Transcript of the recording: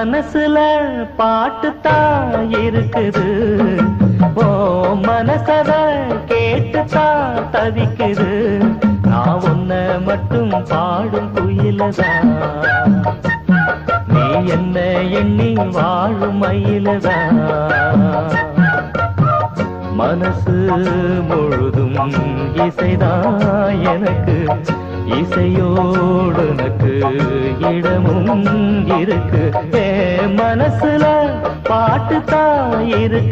மனசுல பாட்டுத்தான் இருக்குது, ஓ மனசத கேட்டுத்தான் தவிக்குது. நான் உன்னை மட்டும் பாடும் குயிலதான், நீ என்ன எண்ணி வாழும் மயிலதான். மனசு முழுதும் இசைதான் எனக்கு, இசையோடு எனக்கு இடமும் இருக்கு. மனசுல பாட்டுத்தான் இருக்கு.